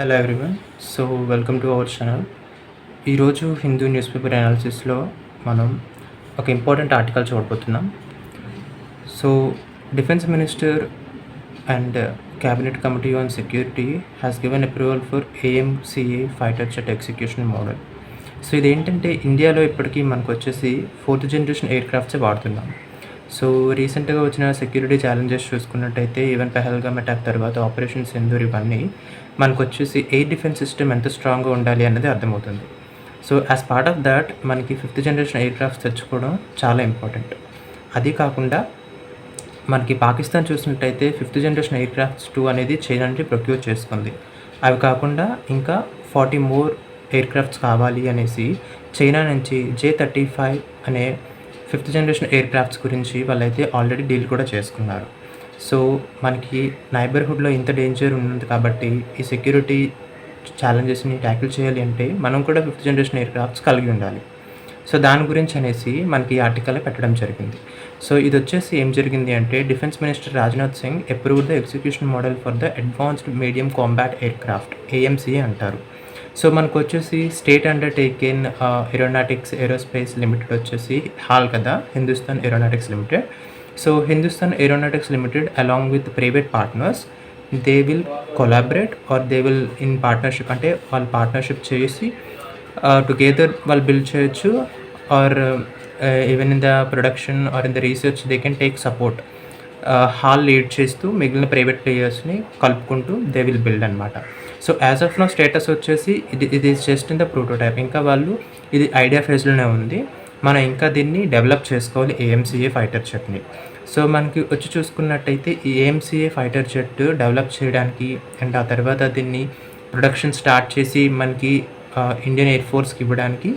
Hello everyone. So welcome to our channel. ఈరోజు Hindu news paper అనాలిసిస్లో మనం ఒక ఇంపార్టెంట్ ఆర్టికల్ చూడబోతున్నాం. So defence minister and cabinet committee on security has given approval for AMCA fighter jet execution model. So ఇదేంటంటే ఇండియాలో ఇప్పటికీ మనకు వచ్చేసి 4th generation air క్రాఫ్ట్సే వాడుతున్నాం. సో రీసెంట్గా వచ్చిన సెక్యూరిటీ ఛాలెంజెస్ చూసుకున్నట్టయితే ఈవెన్ పెహల్గామ్ అటాక్ తర్వాత ఆపరేషన్ సింధూర్ ఇవన్నీ మనకు వచ్చేసి ఎయిర్ డిఫెన్స్ సిస్టమ్ ఎంత స్ట్రాంగ్గా ఉండాలి అన్నది అర్థమవుతుంది. So as part of that మనకి 5th జనరేషన్ ఎయిర్ క్రాఫ్ట్స్ తెచ్చుకోవడం చాలా ఇంపార్టెంట్. అది కాకుండా మనకి పాకిస్తాన్ చూసినట్టయితే 5th జనరేషన్ ఎయిర్ క్రాఫ్ట్స్ 2 అనేది చైనా నుంచి ప్రొక్యూర్ చేసుకుంది. అవి కాకుండా ఇంకా 40 మోర్ ఎయిర్ క్రాఫ్ట్స్ కావాలి అనేసి చైనా నుంచి J-35 అనే 5th జనరేషన్ ఎయిర్ క్రాఫ్ట్స్ గురించి వాళ్ళైతే ఆల్రెడీ డీల్ కూడా చేసుకున్నారు. సో మనకి నైబర్హుడ్లో ఇంత డేంజర్ ఉంది కాబట్టి ఈ సెక్యూరిటీ ఛాలెంజెస్ని ట్యాకిల్ చేయాలి అంటే మనం కూడా 5th జనరేషన్ ఎయిర్ క్రాఫ్ట్స్ కలిగి ఉండాలి. సో దాని గురించి అనేసి మనకి ఈ ఆర్టికల్ పెట్టడం జరిగింది. సో ఇది వచ్చేసి ఏం జరిగింది అంటే defence minister Rajnath Singh approve the execution model for the advanced medium combat aircraft AMCA అంటారు. సో మనకు వచ్చేసి state undertaken aeronautics aerospace limited వచ్చేసి హాల్ కదా, Hindustan aeronautics limited. So Hindustan aeronautics limited along with private partners they will collaborate or they will in partnership, అంటే వాళ్ళు partnership చేసి together వాళ్ళు build చేయొచ్చు or even in the production or in the research they can take support. HAL lead చేస్తూ మిగిలిన private ప్లేయర్స్ని కలుపుకుంటూ they will build అనమాట. So as of now status వచ్చేసి ఇది జస్ట్ ఇన్ ద ప్రోటోటైప్. ఇంకా వాళ్ళు ఇది ఐడియా ఫేజ్లోనే ఉంది. మనం ఇంకా దీన్ని డెవలప్ చేసుకోవాలి AMCA ఫైటర్ జెట్ని. సో మనకి వచ్చి చూసుకున్నట్టయితే ఈ AMCA ఫైటర్ జెట్ డెవలప్ చేయడానికి అండ్ ఆ తర్వాత దీన్ని ప్రొడక్షన్ స్టార్ట్ చేసి మనకి ఇండియన్ ఎయిర్ ఫోర్స్కి ఇవ్వడానికి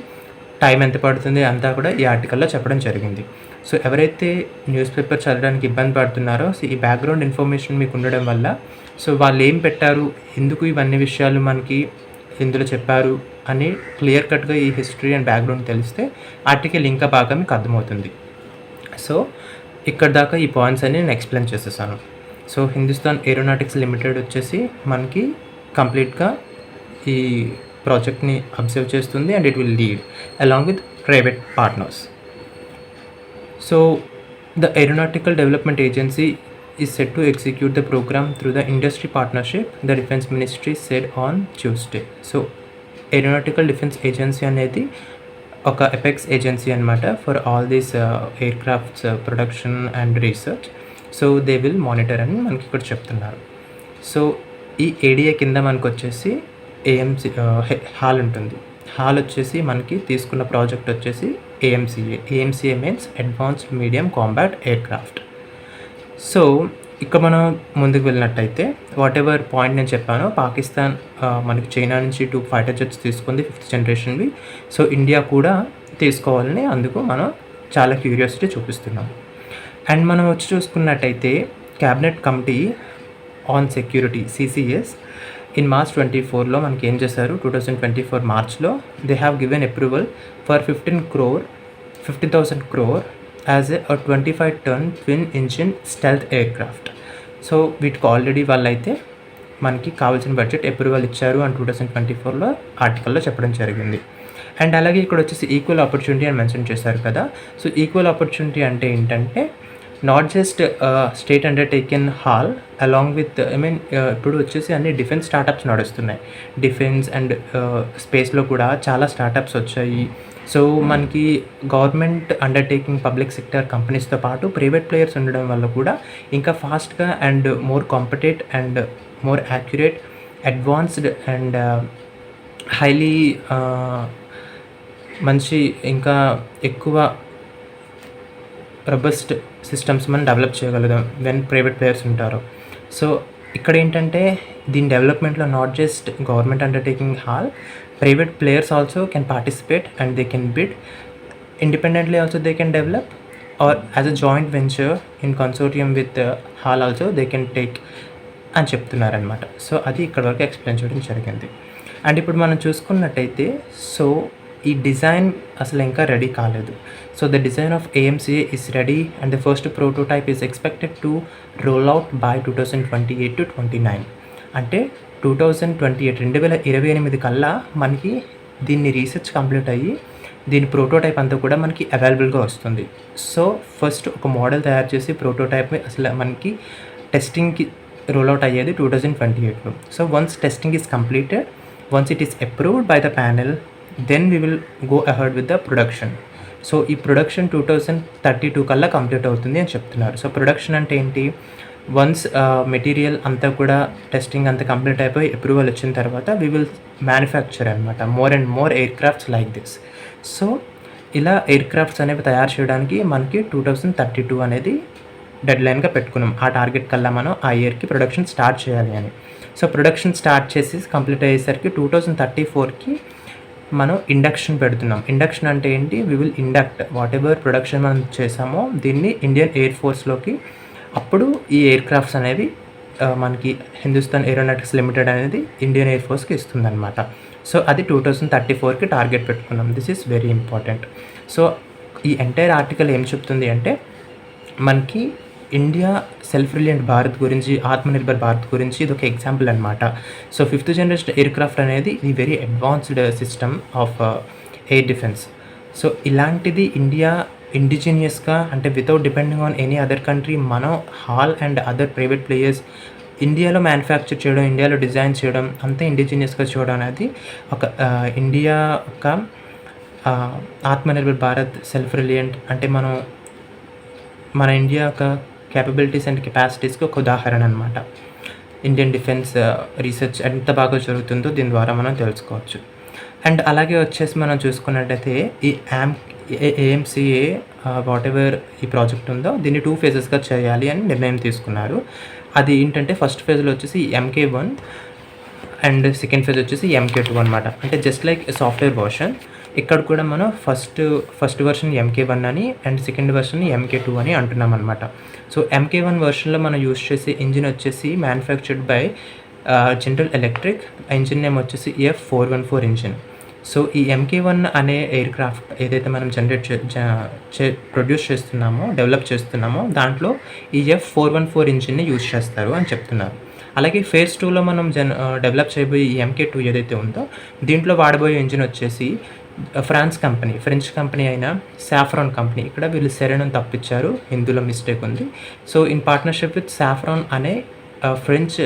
టైం ఎంత పడుతుంది అంతా కూడా ఈ ఆర్టికల్లో చెప్పడం జరిగింది. సో ఎవరైతే న్యూస్ పేపర్ చదవడానికి ఇబ్బంది పడుతున్నారో సో ఈ బ్యాక్గ్రౌండ్ ఇన్ఫర్మేషన్ మీకు ఉండడం వల్ల సో వాళ్ళు ఏం పెట్టారు, ఎందుకు ఇవన్నీ విషయాలు మనకి ఇందులో చెప్పారు అని క్లియర్ కట్గా ఈ హిస్టరీ అండ్ బ్యాక్గ్రౌండ్ తెలిస్తే ఆర్టికల్ ఇంకా బాగా మీకు అర్థమవుతుంది. సో ఇక్కడ దాకా ఈ పాయింట్స్ అన్ని నేను ఎక్స్ప్లెయిన్ చేసేసాను. సో హిందుస్థాన్ ఏరోనాటిక్స్ లిమిటెడ్ వచ్చేసి మనకి కంప్లీట్గా ఈ ప్రాజెక్ట్ని అబ్జర్వ్ చేస్తుంది and it will lead along with private partners. So the Aeronautical Development Agency is set to execute the program through the industry partnership, the Defense Ministry said on Tuesday. So Aeronautical Defense Agency అనేది ఒక apex agency అనమాట for all these aircrafts production and research. So they will monitor అని మనకి ఇక్కడ చెప్తున్నారు. So ఈ ADA కింద మనకు వచ్చేసి AMC హాల్ ఉంటుంది. హాల్ వచ్చేసి మనకి తీసుకున్న ప్రాజెక్ట్ వచ్చేసి AMCA means advanced medium combat aircraft. So ఇక్కడ మనం ముందుకు వెళ్ళినట్టయితే వాట్ ఎవర్ పాయింట్ నేను చెప్పానో పాకిస్తాన్ మనకి చైనా నుంచి 2 ఫైటర్ జెట్స్ తీసుకుంది 5th జనరేషన్వి. సో ఇండియా కూడా తీసుకోవాలని అందుకు మనం చాలా క్యూరియాసిటీ చూపిస్తున్నాం. అండ్ మనం వచ్చి చూసుకున్నట్టయితే cabinet committee on security CCS in March 24లో మనకి ఏం చేశారు, 2024 మార్చ్లో they have given approval for 15,000 crore as a 25-ton twin engine stealth aircraft. So వీటికి ఆల్రెడీ వాళ్ళైతే మనకి కావాల్సిన బడ్జెట్ అప్రూవల్ ఇచ్చారు అని 2024లో ఆర్టికల్లో చెప్పడం జరిగింది. అండ్ అలాగే ఇక్కడ వచ్చేసి ఈక్వల్ ఆపర్చునిటీ అని మెన్షన్ చేశారు కదా. సో ఈక్వల్ ఆపర్చునిటీ అంటే ఏంటంటే not just state undertaken HAL along with ఇప్పుడు వచ్చేసి అన్ని డిఫెన్స్ స్టార్టప్స్ నడుస్తున్నాయి. డిఫెన్స్ అండ్ స్పేస్లో కూడా చాలా స్టార్టప్స్ వచ్చాయి. సో మనకి గవర్నమెంట్ అండర్టేకింగ్ పబ్లిక్ సెక్టర్ కంపెనీస్తో పాటు ప్రైవేట్ ప్లేయర్స్ ఉండడం వల్ల కూడా ఇంకా ఫాస్ట్గా and more compete and more accurate advanced and highly మంచి ఇంకా ఎక్కువ రబస్ట్ సిస్టమ్స్ మనం డెవలప్ చేయగలుగుతాం వెన్ ప్రైవేట్ ప్లేయర్స్ ఉంటారు. సో ఇక్కడ ఏంటంటే దీని డెవలప్మెంట్లో not just government undertaking hall, private players also can participate and they can bid independently also they can develop or as a joint venture in consortium with HAL also they can take అని చెప్తున్నారనమాట. So అది ఇక్కడ వరకు explain చేయడం జరిగింది. And ఇప్పుడు మనం చూసుకున్నట్టయితే సో ఈ డిజైన్ అసలు ఇంకా రెడీ కాలేదు. So the design of AMCA is ready and the first prototype is expected to roll out by 2028 to 29. అంటే 2028 కల్లా మనకి దీన్ని రీసెర్చ్ కంప్లీట్ అయ్యి దీని ప్రోటోటైప్ అంతా కూడా మనకి అవైలబుల్గా వస్తుంది. సో ఫస్ట్ ఒక మోడల్ తయారు చేసి ప్రోటోటైప్ అసలు మనకి టెస్టింగ్కి రోల్అవుట్ అయ్యేది 2028లో. So once testing is completed, once it is approved by the panel, then we will go ahead with the production. So ఈ ప్రొడక్షన్ 2032 కల్లా కంప్లీట్ అవుతుంది అని చెప్తున్నారు. సో ప్రొడక్షన్ అంటే ఏంటి, వన్స్ మెటీరియల్ అంతా కూడా టెస్టింగ్ అంతా కంప్లీట్ అయిపోయి అప్రూవల్ వచ్చిన తర్వాత వీ విల్ మ్యానుఫ్యాక్చర్ అనమాట more and more air crafts like this. So ఇలా ఎయిర్ క్రాఫ్ట్స్ అనేవి తయారు చేయడానికి మనకి 2032 అనేది డెడ్ లైన్గా పెట్టుకున్నాం. ఆ టార్గెట్ కల్లా మనం ఆ ఇయర్కి ప్రొడక్షన్ స్టార్ట్ చేయాలి అని. సో ప్రొడక్షన్ స్టార్ట్ చేసి కంప్లీట్ అయ్యేసరికి 2034కి మనం ఇండక్షన్ పెడుతున్నాం. ఇండక్షన్ అంటే ఏంటి, we will induct whatever production మనం చేసామో దీన్ని ఇండియన్ ఎయిర్ ఫోర్స్లోకి, అప్పుడు ఈ ఎయిర్ క్రాఫ్ట్స్ అనేవి మనకి హిందుస్థాన్ ఏరోనాటిక్స్ లిమిటెడ్ అనేది ఇండియన్ ఎయిర్ ఫోర్స్కి ఇస్తుందన్నమాట. సో అది 2034కి టార్గెట్ పెట్టుకున్నాం. This is very important. So ఈ ఎంటైర్ ఆర్టికల్ ఏం చెప్తుంది అంటే మనకి ఇండియా సెల్ఫ్ రిలయంట్ భారత్ గురించి, ఆత్మనిర్భర్ భారత్ గురించి ఇది ఒక ఎగ్జాంపుల్ అనమాట. So 5th generation air craft అనేది ఇది very advanced system of air defence. So ఇలాంటిది ఇండియా ఇండిజినియస్గా అంటే without depending on any other country, మనం HAL and other private players ఇండియాలో మ్యానుఫ్యాక్చర్ చేయడం, ఇండియాలో డిజైన్ చేయడం, అంతా ఇండిజినియస్గా చేయడం అనేది ఒక ఇండియా ఒక ఆత్మనిర్భర్ భారత్ సెల్ఫ్ రిలయంట్ అంటే మన ఇండియా యొక్క క్యాపబిలిటీస్ అండ్ కెపాసిటీస్కి ఒక ఉదాహరణ అనమాట. ఇండియన్ డిఫెన్స్ రీసెర్చ్ ఎంత బాగా జరుగుతుందో దీని ద్వారా మనం తెలుసుకోవచ్చు. అండ్ అలాగే వచ్చేసి మనం చూసుకున్నట్టయితే ఈ ఏఎంసీఏ వాట్ ఎవర్ ఈ ప్రాజెక్ట్ ఉందో దీన్ని 2 ఫేజెస్గా చేయాలి అని నిర్ణయం తీసుకున్నారు. అది ఏంటంటే ఫస్ట్ ఫేజ్లో వచ్చేసి MK1 అండ్ సెకండ్ ఫేజ్ వచ్చేసి MK2 అనమాట. అంటే జస్ట్ లైక్ సాఫ్ట్వేర్ వర్షన్, ఇక్కడ కూడా మనం ఫస్ట్ వర్షన్ MK1 అని అండ్ సెకండ్ వర్షన్ MK2 అని అంటున్నాం అనమాట. సో MK1 వర్షన్లో మనం యూజ్ చేసే ఇంజిన్ వచ్చేసి manufactured by general electric, engine name వచ్చేసి F414 ఇంజిన్. సో ఈ MK1 అనే ఎయిర్ క్రాఫ్ట్ ఏదైతే మనం ప్రొడ్యూస్ చేస్తున్నామో, డెవలప్ చేస్తున్నామో దాంట్లో ఈ F414 ఇంజిన్ని యూజ్ చేస్తారు అని చెప్తున్నారు. అలాగే ఫేజ్ 2లో మనం డెవలప్ చేయబోయే ఈ MK2 ఏదైతే ఉందో దీంట్లో వాడబోయే ఇంజిన్ వచ్చేసి ఫ్రెంచ్ కంపెనీ అయిన సాఫ్రాన్ కంపెనీ. ఇక్కడ వీళ్ళు సెరెన్ తప్పించారు, హిందీలో మిస్టేక్ ఉంది. So in partnership with Safran అనే French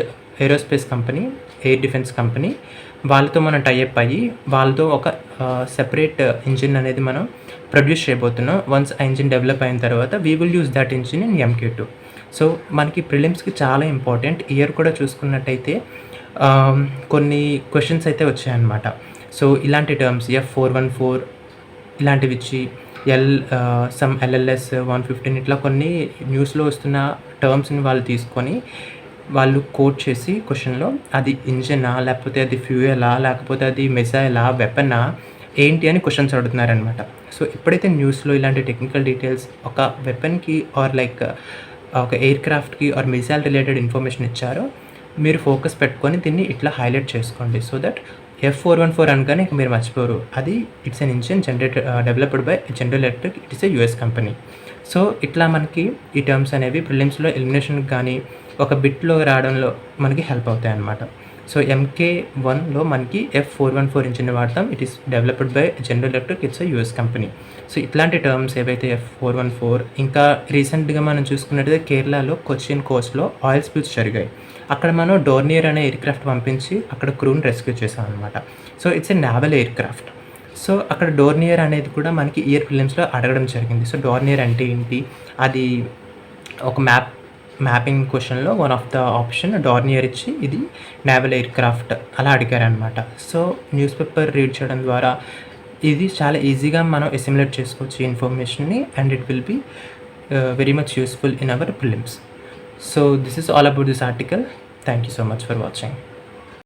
aerospace company, air defence company, వాళ్ళతో మనం టైఅప్ అయ్యి వాళ్ళతో ఒక సెపరేట్ ఇంజిన్ అనేది మనం ప్రొడ్యూస్ చేయబోతున్నాం. వన్స్ ఆ ఇంజిన్ డెవలప్ అయిన తర్వాత we will use that engine in MK2. So మనకి ప్రిలిమ్స్కి చాలా ఇంపార్టెంట్. ఇయర్ కూడా చూసుకున్నట్టయితే కొన్ని క్వశ్చన్స్ అయితే వచ్చాయన్నమాట. సో ఇలాంటి టర్మ్స్ F414 ఇలాంటివి ఇచ్చి సమ్ LLS 115 ఇట్లా కొన్ని న్యూస్లో వస్తున్న టర్మ్స్ని వాళ్ళు తీసుకొని వాళ్ళు కోట్ చేసి క్వశ్చన్లో అది ఇంజనా, లేకపోతే అది ఫ్యూయలా, లేకపోతే అది మిసైలా, వెపనా ఏంటి అని క్వశ్చన్స్ అడుగుతున్నారనమాట. సో ఎప్పుడైతే న్యూస్లో ఇలాంటి టెక్నికల్ డీటెయిల్స్ ఒక వెపన్కి ఆర్ లైక్ ఒక ఎయిర్ క్రాఫ్ట్కి ఆర్ మిసైల్ రిలేటెడ్ ఇన్ఫర్మేషన్ ఇచ్చారో మీరు ఫోకస్ పెట్టుకొని దీన్ని ఇట్లా హైలైట్ చేసుకోండి. సో దట్ F414 అనగానే ఇక మీరు మర్చిపోరు, అది it's an engine developed by general electric, it is a US company. So ఇట్లా మనకి ఈ టర్మ్స్ అనేవి ప్రిలిమ్స్లో ఎలిమినేషన్కి కానీ ఒక బిట్లో రావడంలో మనకి హెల్ప్ అవుతాయి అన్నమాట. సో MK1లో మనకి F414 ఇంజిన్ వాడతాం, it is developed by general electric, it's a US company. So ఇట్లాంటి టర్మ్స్ ఏవైతే F414, ఇంకా రీసెంట్గా మనం చూసుకున్నట్టయితే కేరళలో కొచ్చిన్ కోస్ట్లో ఆయిల్ స్పిల్స్ జరిగాయి. అక్కడ మనం డోర్నియర్ అనే ఎయిర్ క్రాఫ్ట్ పంపించి అక్కడ క్రూని రెస్క్యూ చేసాం అనమాట. So it's a naval air craft. So అక్కడ డోర్నియర్ అనేది కూడా మనకి ఇయర్ ఫిలిమ్స్లో అడగడం జరిగింది. సో డోర్నియర్ అంటే ఏంటి, అది ఒక మ్యాపింగ్ క్వశ్చన్లో one of the option Dornier ఇచ్చి ఇది నావల్ ఎయిర్ క్రాఫ్ట్ అలా అడిగారనమాట. సో న్యూస్ పేపర్ రీడ్ చేయడం ద్వారా ఇది చాలా ఈజీగా మనం అసిమిలేట్ చేసుకోవచ్చు ఈ ఇన్ఫర్మేషన్ని, and it will be very much useful in our prelims. So this is all about this article. Thank you so much for watching.